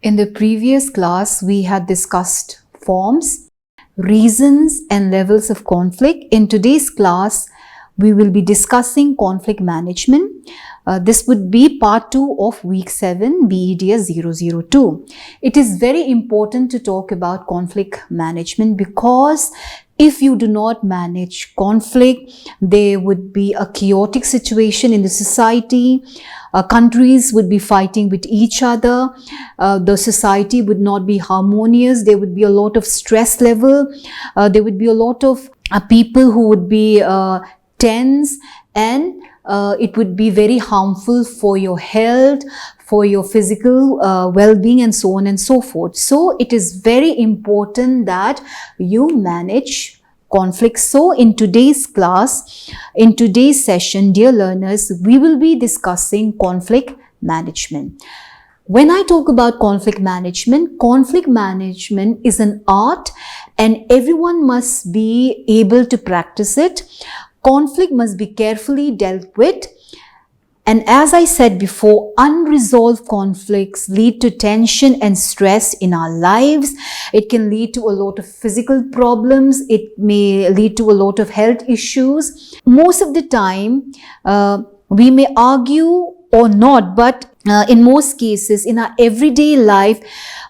In the previous class, we had discussed forms, reasons, and levels of conflict. In today's class, we will be discussing conflict management. This would be part 2 of week 7, BEDS 002. It is very important to talk about conflict management because if you do not manage conflict, there would be a chaotic situation in the society. Countries would be fighting with each other. The society would not be harmonious. There would be a lot of stress level. There would be a lot of people who would be tense, and it would be very harmful for your health, for your physical well-being, and so on and so forth. So it is very important that you manage conflicts. So in today's class, in today's session, dear learners, we will be discussing conflict management. When I talk about conflict management is an art and everyone must be able to practice it. Conflict must be carefully dealt with. And as I said before, unresolved conflicts lead to tension and stress in our lives. It can lead to a lot of physical problems. It may lead to a lot of health issues. Most of the time, we may argue or not, but in most cases, in our everyday life,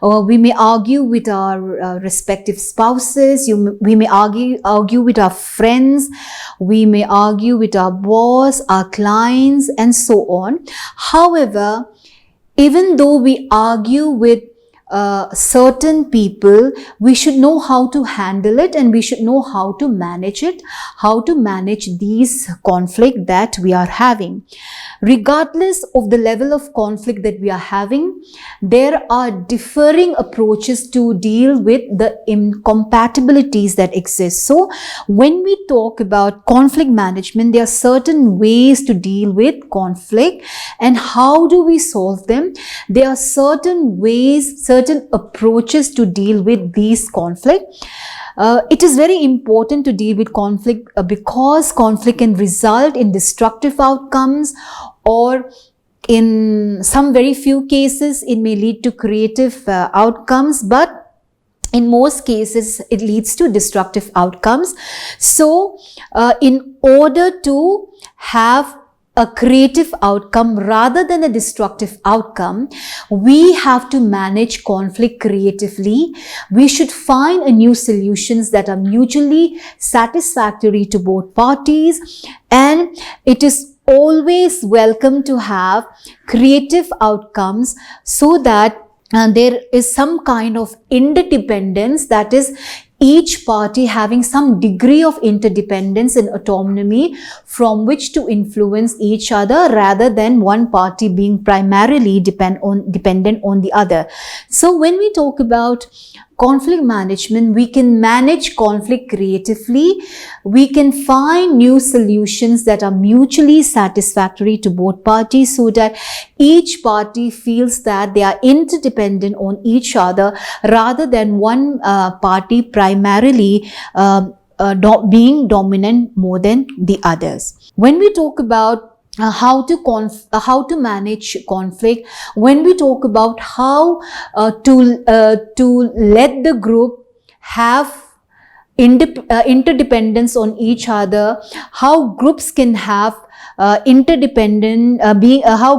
we may argue with our respective spouses. We may argue with our friends. We may argue with our boss, our clients, and so on. However, even though we argue with certain people, we should know how to handle it and we should know how to manage it, how to manage these conflict that we are having. Regardless of the level of conflict that we are having, there are differing approaches to deal with the incompatibilities that exist. So when we talk about conflict management, there are certain ways to deal with conflict and how do we solve them. There are certain ways, certain approaches to deal with these conflicts. It is very important to deal with conflict because conflict can result in destructive outcomes, or in some very few cases it may lead to creative outcomes, but in most cases it leads to destructive outcomes. So in order to have a creative outcome rather than a destructive outcome, we have to manage conflict creatively. We should find a new solutions that are mutually satisfactory to both parties, and it is always welcome to have creative outcomes so that there is some kind of interdependence, that is each party having some degree of interdependence and autonomy from which to influence each other rather than one party being primarily dependent on the other. So when we talk about conflict management, we can manage conflict creatively. We can find new solutions that are mutually satisfactory to both parties so that each party feels that they are interdependent on each other rather than one party primarily being dominant more than the others. When we talk about how to manage conflict, when we talk about how to let the group have interdependence on each other, how groups can have how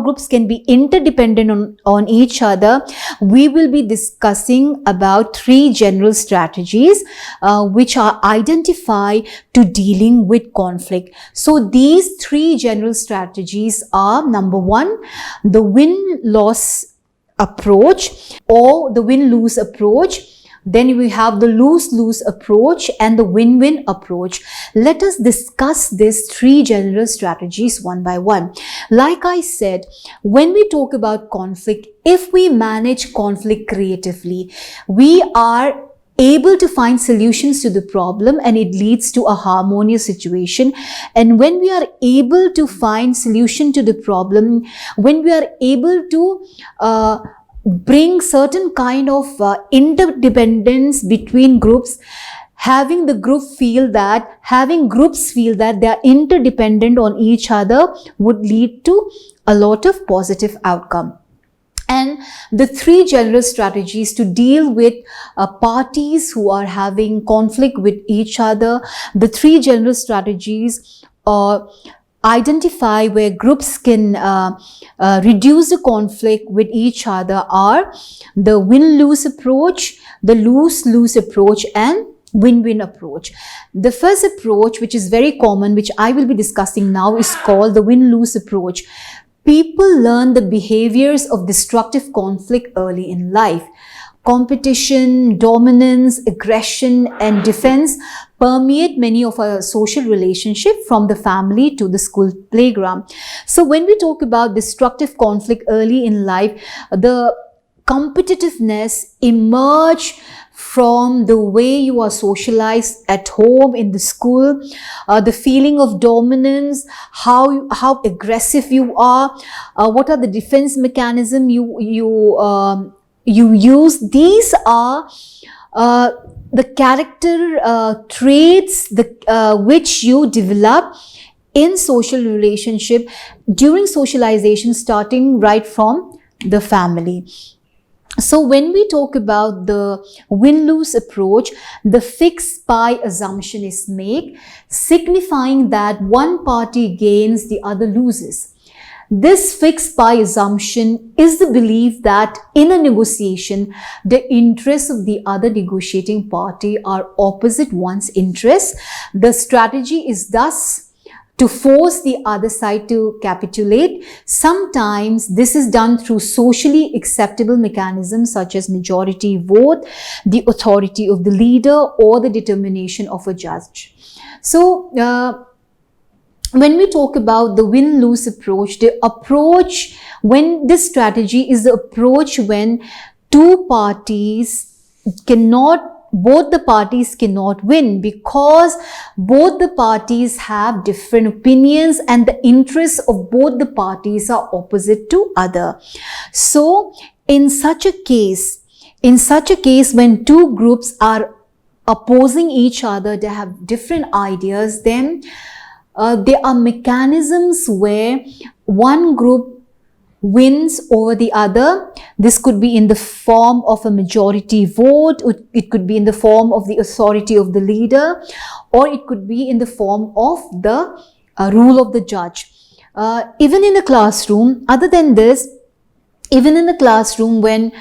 groups can be interdependent on each other, we will be discussing about 3 general strategies which are identified to dealing with conflict. So these 3 general strategies are: number 1, the win-loss approach or the win-lose approach. Then we have the lose-lose approach and the win-win approach. Let us discuss these 3 general strategies one by one. Like I said, when we talk about conflict, if we manage conflict creatively, we are able to find solutions to the problem and it leads to a harmonious situation. And when we are able to find solution to the problem, when we are able to bring certain kind of interdependence between groups, having groups feel that they are interdependent on each other would lead to a lot of positive outcome. And the three general strategies to deal with parties who are having conflict with each other, the three general strategies identify where groups can reduce the conflict with each other are the win-lose approach, the lose-lose approach, and win-win approach. The first approach, which is very common, which I will be discussing now, is called the win-lose approach. People learn the behaviors of destructive conflict early in life. Competition, dominance, aggression, and defense permeate many of our social relationships from the family to the school playground. So when we talk about destructive conflict early in life, the competitiveness emerge from the way you are socialized at home, in the school, the feeling of dominance, how aggressive you are, what are the defense mechanism you use. These are the character traits which you develop in social relationship during socialization, starting right from the family. So when we talk about the win-lose approach, the fixed pie assumption is made, signifying that one party gains, the other loses. This fixed pie assumption is the belief that in a negotiation, the interests of the other negotiating party are opposite one's interests. The strategy is thus to force the other side to capitulate. Sometimes this is done through socially acceptable mechanisms such as majority vote, the authority of the leader, or the determination of a judge. So, when we talk about the win-lose approach, when this strategy is the approach when both the parties cannot win, because both the parties have different opinions and the interests of both the parties are opposite to other. So in such a case, when two groups are opposing each other, they have different ideas, then there are mechanisms where one group wins over the other. This could be in the form of a majority vote, it could be in the form of the authority of the leader, or it could be in the form of the rule of the judge. Even in a classroom, other than this, even in the classroom, when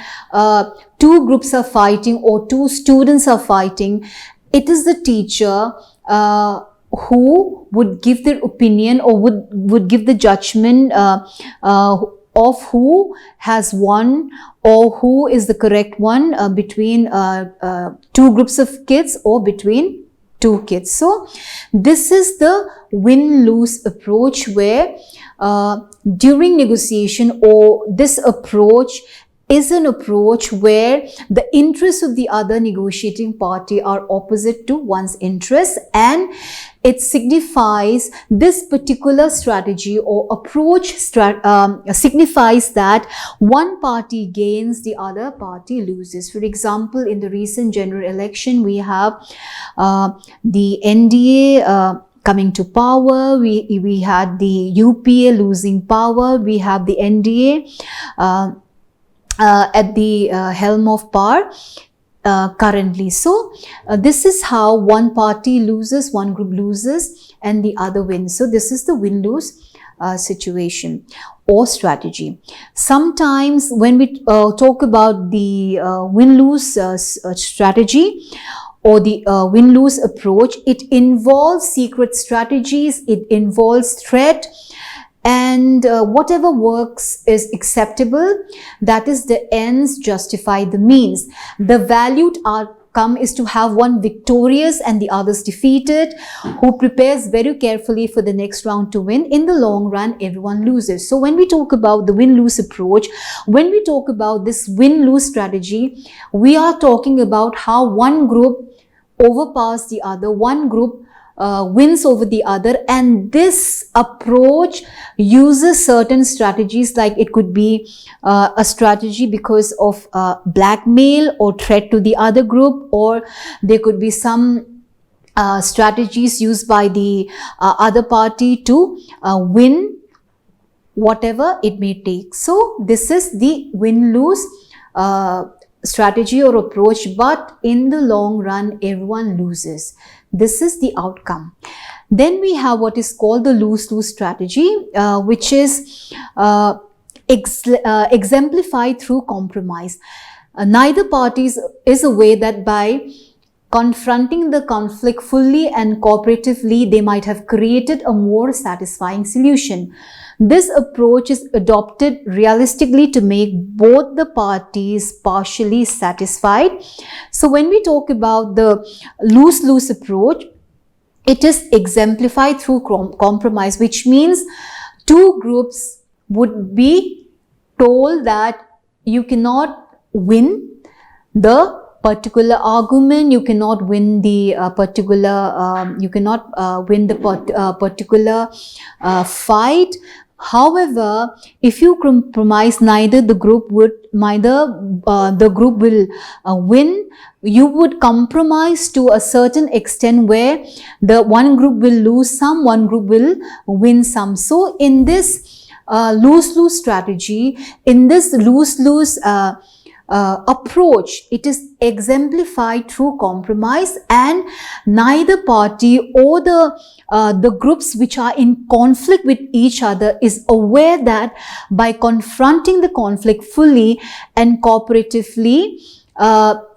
two groups are fighting or two students are fighting, it is the teacher who would give their opinion or would give the judgment of who has won or who is the correct one between two groups of kids or between two kids. So this is the win-lose approach, where during negotiation, or this approach is an approach where the interests of the other negotiating party are opposite to one's interests, and it signifies, this particular strategy or approach signifies that one party gains, the other party loses. For example, in the recent general election, we have the NDA coming to power, we had the UPA losing power, we have the NDA at the helm of power currently. So this is how one party loses, one group loses, and the other wins. So this is the win-lose situation or strategy. Sometimes when we talk about the win-lose strategy or the win-lose approach, it involves secret strategies, it involves threat, and whatever works is acceptable. That is, the ends justify the means. The valued outcome is to have one victorious and the others defeated, who prepares very carefully for the next round to win. In the long run, everyone loses. So when we talk about the win-lose approach, when we talk about this win-lose strategy, we are talking about how one group overpowers the other, one group wins over the other, and this approach uses certain strategies, like it could be a strategy because of blackmail or threat to the other group, or there could be some strategies used by the other party to win whatever it may take. So this is the win-lose strategy or approach, but in the long run everyone loses. This is the outcome. Then we have what is called the lose-lose strategy, which is exemplified through compromise. Neither parties is aware that by confronting the conflict fully and cooperatively, they might have created a more satisfying solution. This approach is adopted realistically to make both the parties partially satisfied. So when we talk about the lose-lose approach, it is exemplified through compromise, which means two groups would be told that you cannot win the particular argument, you cannot win the particular fight. However, if you compromise, neither the group will win. You would compromise to a certain extent where the one group will lose some, one group will win some. So in this lose-lose strategy, in this lose-lose approach, it is exemplified through compromise, and neither party or the groups which are in conflict with each other is aware that by confronting the conflict fully and cooperatively,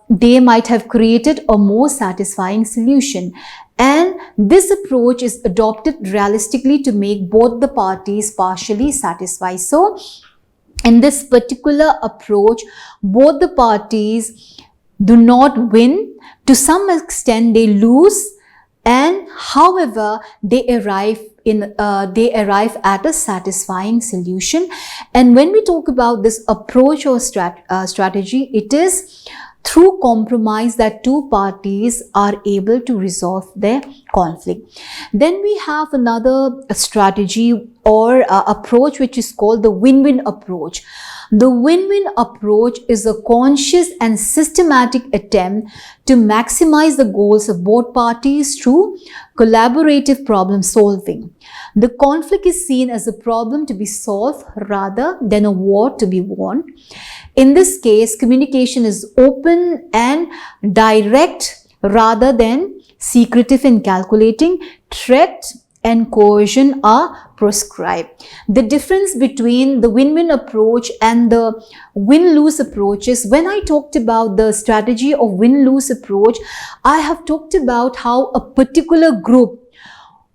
they might have created a more satisfying solution. And this approach is adopted realistically to make both the parties partially satisfied. So in this particular approach, both the parties do not win. To some extent, they lose, and however, they arrive at a satisfying solution. And when we talk about this approach or strategy, it is through compromise that two parties are able to resolve their conflict. Then we have another strategy or approach which is called the win-win approach. The win-win approach is a conscious and systematic attempt to maximize the goals of both parties through collaborative problem solving. The conflict is seen as a problem to be solved rather than a war to be won. In this case, communication is open and direct rather than secretive and calculating. Threat and coercion are proscribed. The difference between the win-win approach and the win-lose approach is, when I talked about the strategy of win-lose approach, I have talked about how a particular group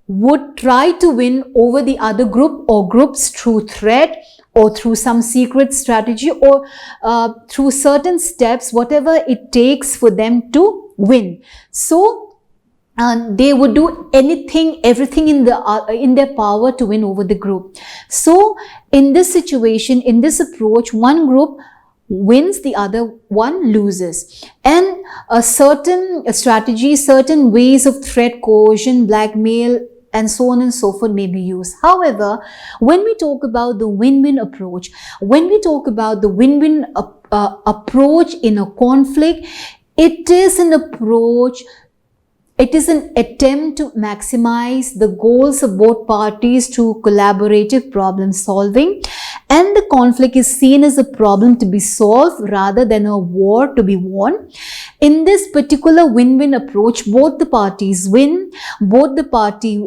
would try to win over the other group or groups through threat or through some secret strategy or through certain steps, whatever it takes for them to win. So they would do anything, everything in their power to win over the group. So in this situation, in this approach, one group wins, the other one loses. And a certain strategy, certain ways of threat, coercion, blackmail, and so on and so forth may be used. However, when we talk about the win-win approach, when we talk about the win-win approach in a conflict, it is an approach, it is an attempt to maximize the goals of both parties through collaborative problem solving, and the conflict is seen as a problem to be solved rather than a war to be won. In this particular win-win approach, both the parties win, both the party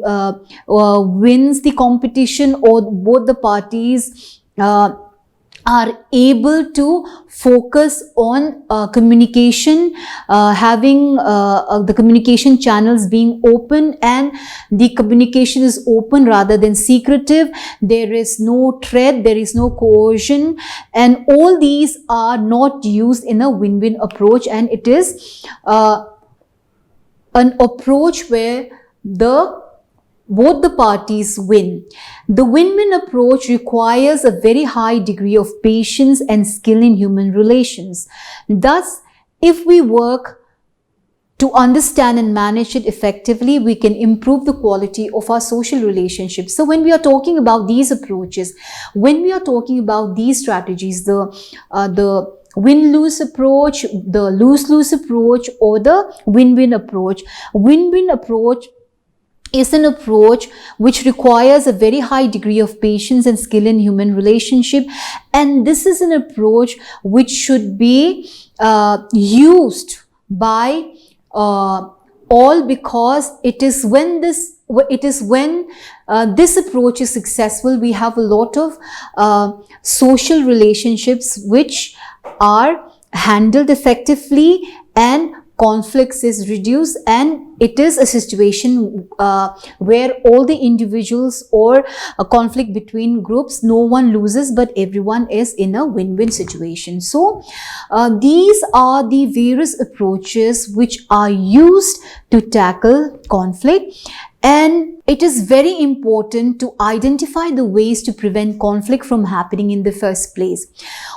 wins the competition, or both the parties are able to focus on communication, having the communication channels being open, and the communication is open rather than secretive. There is no threat, there is no coercion, and all these are not used in a win-win approach, and it is an approach where both the parties win. The win-win approach requires a very high degree of patience and skill in human relations. Thus, if we work to understand and manage it effectively, we can improve the quality of our social relationships. So when we are talking about these approaches, when we are talking about these strategies, the win-lose approach, the lose-lose approach, or the win-win approach, win-win approach is an approach which requires a very high degree of patience and skill in human relationship, and this is an approach which should be used by all, because it is when this approach is successful, we have a lot of social relationships which are handled effectively, and conflicts is reduced, and it is a situation where all the individuals, or a conflict between groups, no one loses but everyone is in a win-win situation. So these are the various approaches which are used to tackle conflict, and it is very important to identify the ways to prevent conflict from happening in the first place.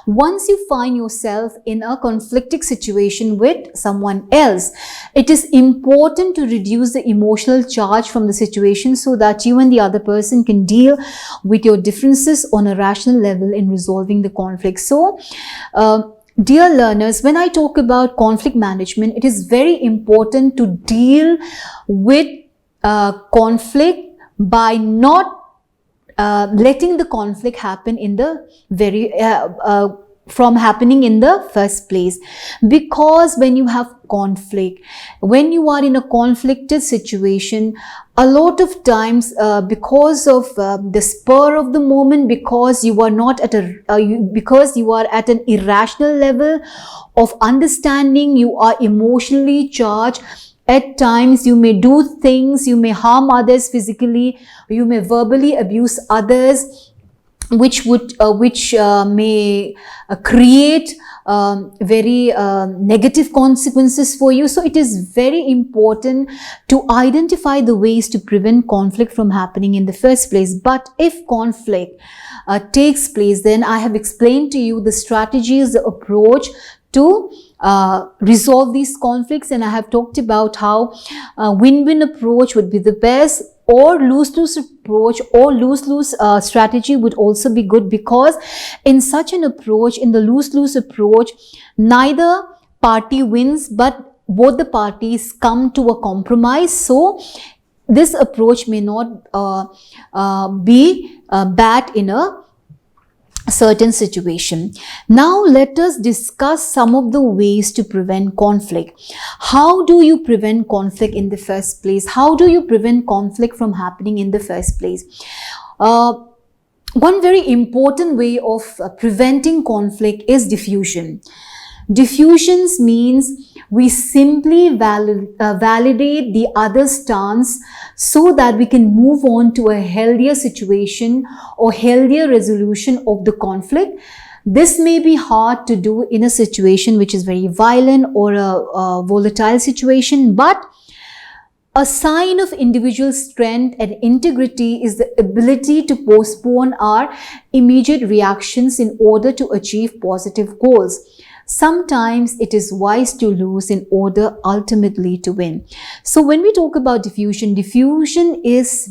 Once you find yourself in a conflicting situation with someone else, it is important to reduce the emotional charge from the situation, so that you and the other person can deal with your differences on a rational level in resolving the conflict. So, dear learners, when I talk about conflict management, it is very important to deal with conflict by not letting the conflict happen in the from happening in the first place. Because when you have conflict, when you are in a conflicted situation, a lot of times because of the spur of the moment, because you are not at because you are at an irrational level of understanding, you are emotionally charged. At times you may do things, you may harm others physically, you may verbally abuse others, which may create very negative consequences for you. So it is very important to identify the ways to prevent conflict from happening in the first place. But if conflict takes place, then I have explained to you the strategies, the approach to resolve these conflicts, and I have talked about how win-win approach would be the best, or lose-lose approach, or lose-lose strategy would also be good, because in such an approach, in the lose-lose approach, neither party wins, but both the parties come to a compromise. So this approach may not be bad in a certain situation. Now let us discuss some of the ways to prevent conflict. How do you prevent conflict in the first place? How do you prevent conflict from happening in the first place? One very important way of preventing conflict is diffusion. Diffusions means we simply validate the other stance so that we can move on to a healthier situation or healthier resolution of the conflict. This may be hard to do in a situation which is very violent or a volatile situation, but a sign of individual strength and integrity is the ability to postpone our immediate reactions in order to achieve positive goals. Sometimes it is wise to lose in order ultimately to win. So when we talk about diffusion, diffusion is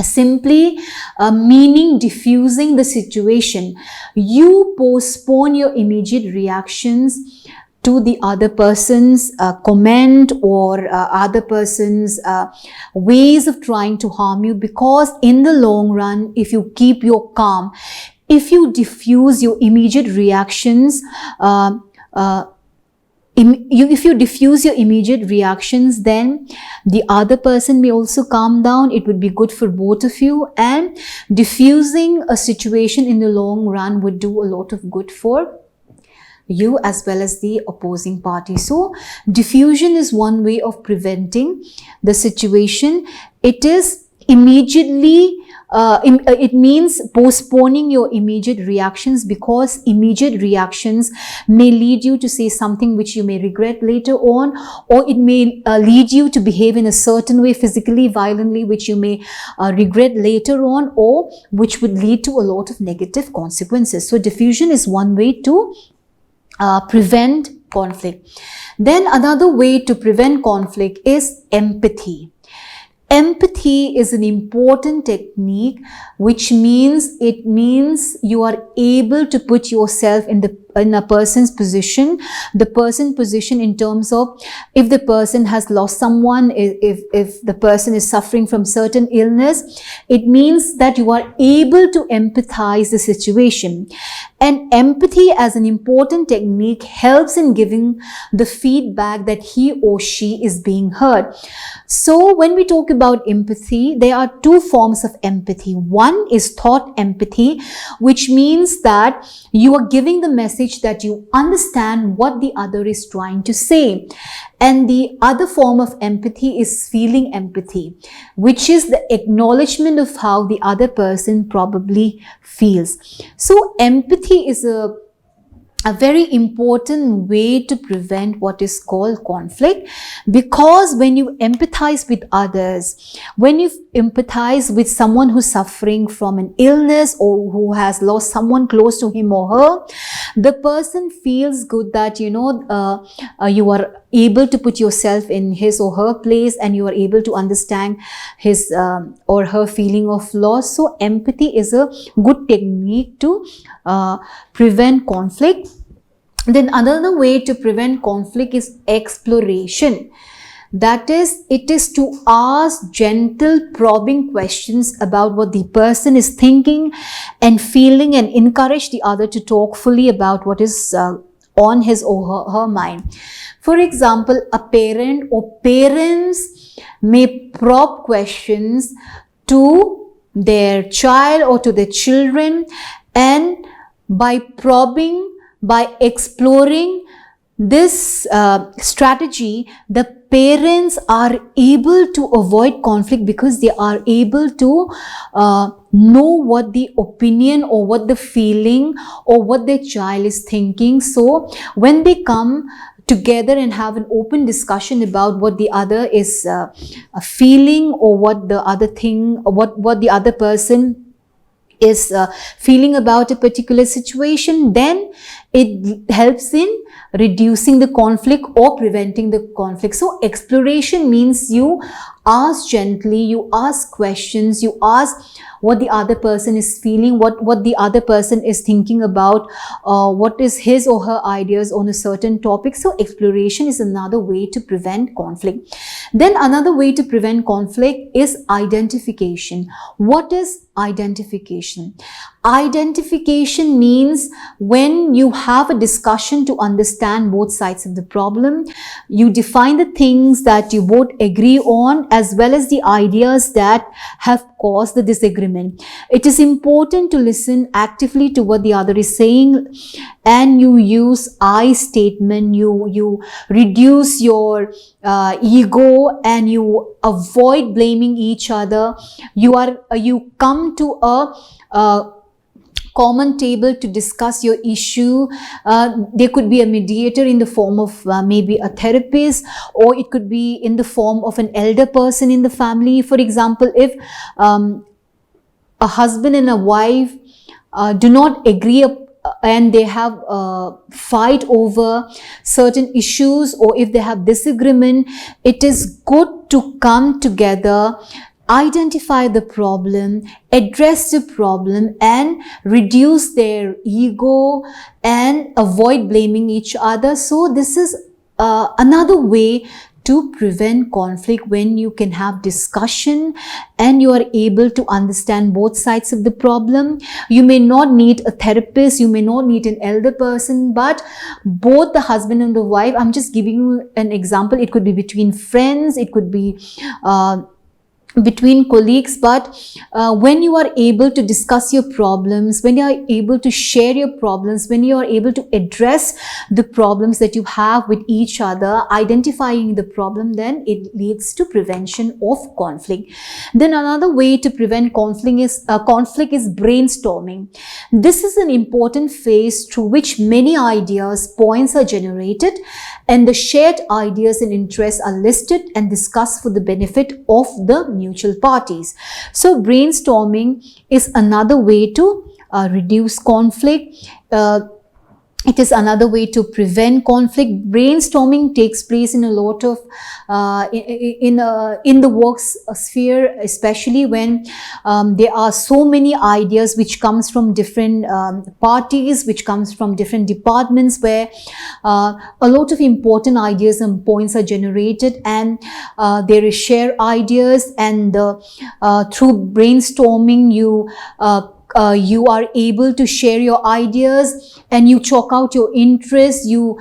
simply meaning diffusing the situation. You postpone your immediate reactions to the other person's comment or other person's ways of trying to harm you, because in the long run, if you keep your calm, if you diffuse your immediate reactions, if you diffuse your immediate reactions, then the other person may also calm down. It would be good for both of you, and diffusing a situation in the long run would do a lot of good for you as well as the opposing party. So diffusion is one way of preventing the situation. It is immediately it means postponing your immediate reactions, because immediate reactions may lead you to say something which you may regret later on, or it may lead you to behave in a certain way physically, violently, which you may regret later on, or which would lead to a lot of negative consequences. So diffusion is one way to prevent conflict. Then another way to prevent conflict is empathy. Empathy is an important technique, which means you are able to put yourself in a person's position, the person position in terms of if the person has lost someone, if the person is suffering from certain illness, it means that you are able to empathize the situation. And empathy as an important technique helps in giving the feedback that he or she is being heard. So when we talk about empathy, there are two forms of empathy. One is thought empathy, which means that you are giving the message that you understand what the other is trying to say. And the other form of empathy is feeling empathy, which is the acknowledgement of how the other person probably feels. So empathy is a very important way to prevent what is called conflict, because when you empathize with others, when you empathize with someone who's suffering from an illness or who has lost someone close to him or her, the person feels good that you are able to put yourself in his or her place, and you are able to understand his or her feeling of loss. So empathy is a good technique to prevent conflict. Then another way to prevent conflict is exploration. That is, it is to ask gentle probing questions about what the person is thinking and feeling, and encourage the other to talk fully about what is on his or her mind. For example, a parent or parents may probe questions to their child or to their children, and by probing, by exploring this strategy, the parents are able to avoid conflict, because they are able to know what the opinion or what the feeling or what their child is thinking. So when they come together and have an open discussion about what the other is feeling, or what the other thing, or what the other person is feeling about a particular situation, then it helps in reducing the conflict or preventing the conflict. So exploration means you ask gently, you ask questions, you ask what the other person is feeling, what the other person is thinking about, what is his or her ideas on a certain topic. So exploration is another way to prevent conflict. Then another way to prevent conflict is identification. What is identification? Identification means when you have a discussion to understand both sides of the problem, you define the things that you both agree on, as well as the ideas that have caused the disagreement. It is important to listen actively to what the other is saying, and you use I statement, you reduce your ego, and you avoid blaming each other. You come to a common table to discuss your issue. There could be a mediator in the form of maybe a therapist, or it could be in the form of an elder person in the family. For example, if a husband and a wife do not agree and they have a fight over certain issues, or if they have disagreement, it is good to come together, identify the problem, address the problem, and reduce their ego and avoid blaming each other. So this is another way to prevent conflict, when you can have discussion and you are able to understand both sides of the problem. You may not need a therapist, you may not need an elder person, but both the husband and the wife, I'm just giving you an example, it could be between friends, it could be between colleagues, but when you are able to discuss your problems, when you are able to share your problems, when you are able to address the problems that you have with each other, identifying the problem, then it leads to prevention of conflict. Then another way to prevent conflict is brainstorming. This is an important phase through which many ideas, points are generated, and the shared ideas and interests are listed and discussed for the benefit of the mutual parties. So brainstorming is another way to reduce conflict. It is another way to prevent conflict. Brainstorming takes place in a lot of in the work sphere, especially when there are so many ideas which comes from different parties, which comes from different departments, where a lot of important ideas and points are generated, and there is share ideas, and through brainstorming you are able to share your ideas, and you chalk out your interests, you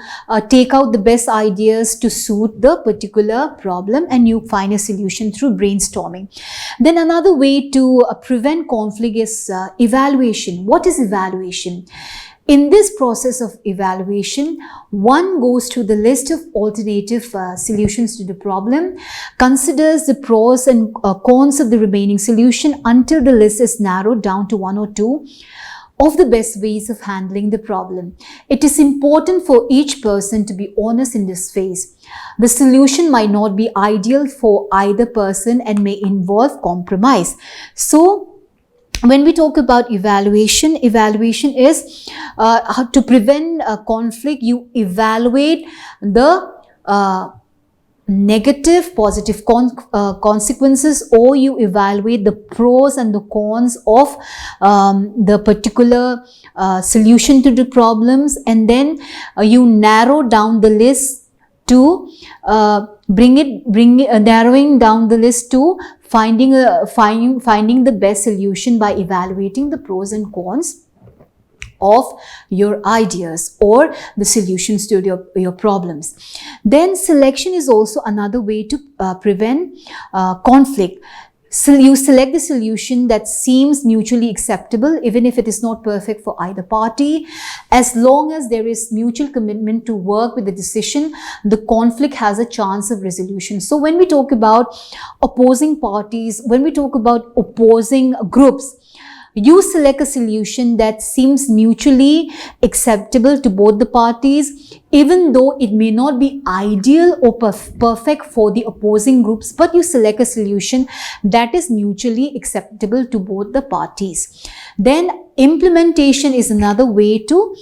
take out the best ideas to suit the particular problem, and you find a solution through brainstorming. Then another way to prevent conflict is evaluation. What is evaluation? In this process of evaluation, one goes through the list of alternative solutions to the problem, considers the pros and cons of the remaining solution until the list is narrowed down to one or two of the best ways of handling the problem. It is important for each person to be honest in this phase. The solution might not be ideal for either person and may involve compromise. So, when we talk about evaluation is to prevent conflict. You evaluate the negative, positive consequences, or you evaluate the pros and the cons of the particular solution to the problems, and then you narrow down the list to narrowing down the list to finding the best solution by evaluating the pros and cons of your ideas or the solutions to your problems. Then selection is also another way to prevent conflict. So you select the solution that seems mutually acceptable, even if it is not perfect for either party. As long as there is mutual commitment to work with the decision, the conflict has a chance of resolution. So when we talk about opposing parties, when we talk about opposing groups, you select a solution that seems mutually acceptable to both the parties, even though it may not be ideal or perfect for the opposing groups, but you select a solution that is mutually acceptable to both the parties. Then implementation is another way to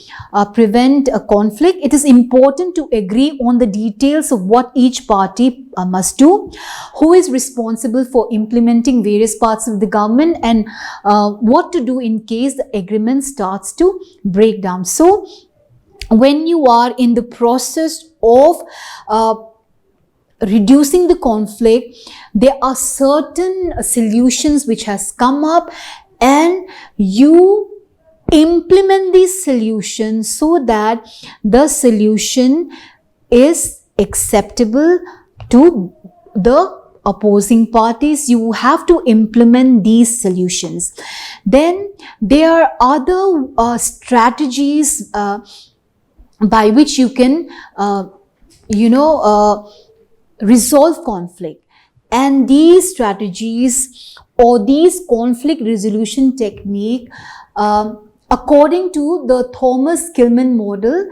prevent a conflict. It is important to agree on the details of what each party must do, who is responsible for implementing various parts of the government, and what to do in case the agreement starts to break down. So when you are in the process of reducing the conflict, there are certain solutions which has come up, and you implement these solutions so that the solution is acceptable to the opposing parties. You have to implement these solutions. Then there are other strategies by which you can resolve conflict, and these strategies or these conflict resolution technique, according to the Thomas Kilmann model,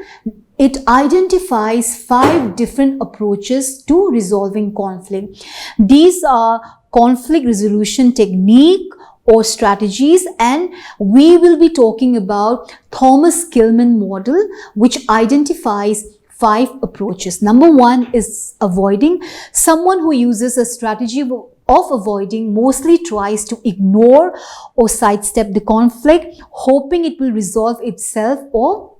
it identifies 5 different approaches to resolving conflict. These are conflict resolution technique or strategies, and we will be talking about Thomas Kilmann model, which identifies 5 approaches. Number 1 is avoiding. Someone who uses a strategy of avoiding mostly tries to ignore or sidestep the conflict, hoping it will resolve itself or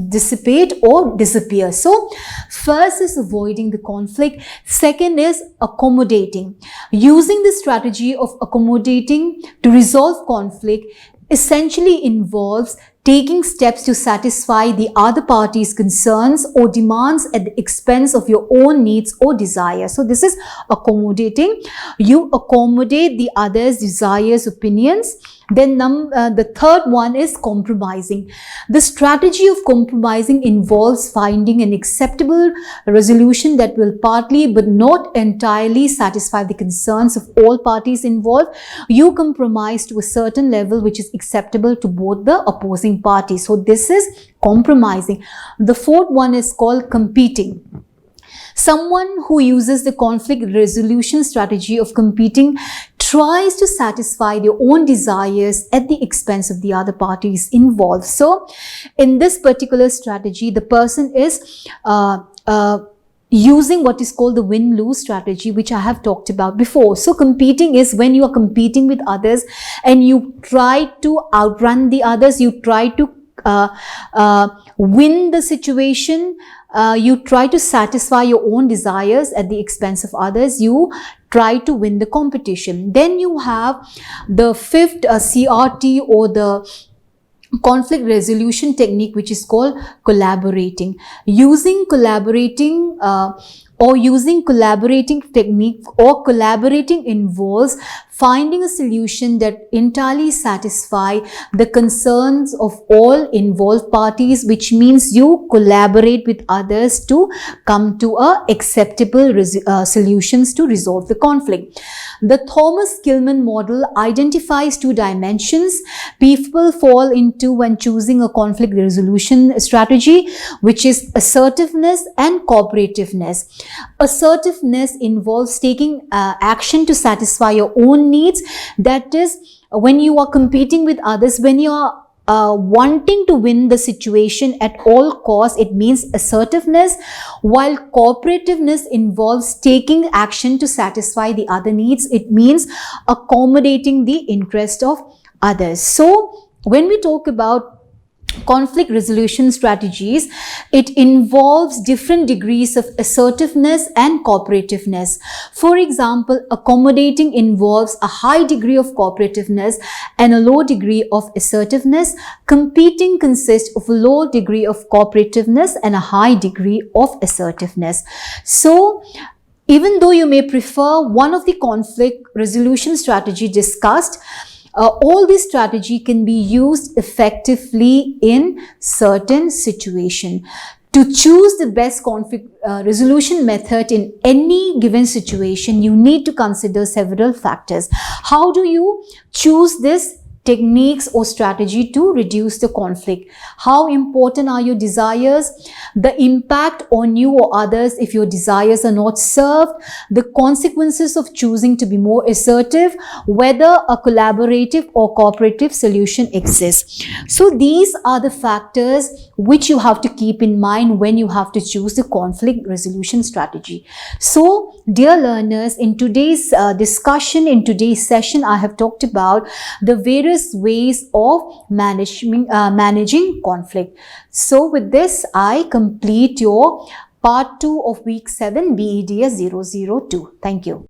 dissipate or disappear. So first is avoiding the conflict. Second is accommodating. Using the strategy of accommodating to resolve conflict essentially involves taking steps to satisfy the other party's concerns or demands at the expense of your own needs or desires. So this is accommodating. You accommodate the other's desires, opinions. Then the third one is compromising. The strategy of compromising involves finding an acceptable resolution that will partly but not entirely satisfy the concerns of all parties involved. You compromise to a certain level which is acceptable to both the opposing parties. So this is compromising. The fourth one is called competing. Someone who uses the conflict resolution strategy of competing tries to satisfy their own desires at the expense of the other parties involved. So in this particular strategy, the person is using what is called the win-lose strategy, which I have talked about before. So competing is when you are competing with others and you try to outrun the others, you try to win the situation, you try to satisfy your own desires at the expense of others, you try to win the competition. Then you have the fifth CRT, or the conflict resolution technique, which is called collaborating. Using collaborating technique, or collaborating involves finding a solution that entirely satisfy the concerns of all involved parties, which means you collaborate with others to come to acceptable solutions to resolve the conflict. The Thomas Kilmann model identifies two dimensions people fall into when choosing a conflict resolution strategy, which is assertiveness and cooperativeness. Assertiveness involves taking action to satisfy your own needs. That is, when you are competing with others, when you are wanting to win the situation at all costs, it means assertiveness, while cooperativeness involves taking action to satisfy the other needs. It means accommodating the interest of others. So when we talk about conflict resolution strategies, it involves different degrees of assertiveness and cooperativeness. For example, accommodating involves a high degree of cooperativeness and a low degree of assertiveness. Competing consists of a low degree of cooperativeness and a high degree of assertiveness. So even though you may prefer one of the conflict resolution strategy discussed, all this strategy can be used effectively in certain situations. To choose the best conflict resolution method in any given situation, you need to consider several factors. How do you choose this techniques or strategy to reduce the conflict? How important are your desires? The impact on you or others if your desires are not served? The consequences of choosing to be more assertive? Whether a collaborative or cooperative solution exists. So these are the factors which you have to keep in mind when you have to choose the conflict resolution strategy. So dear learners, in today's discussion, in today's session, I have talked about the various ways of managing conflict. So with this, I complete your part 2 of week 7 BEDS 002. Thank you.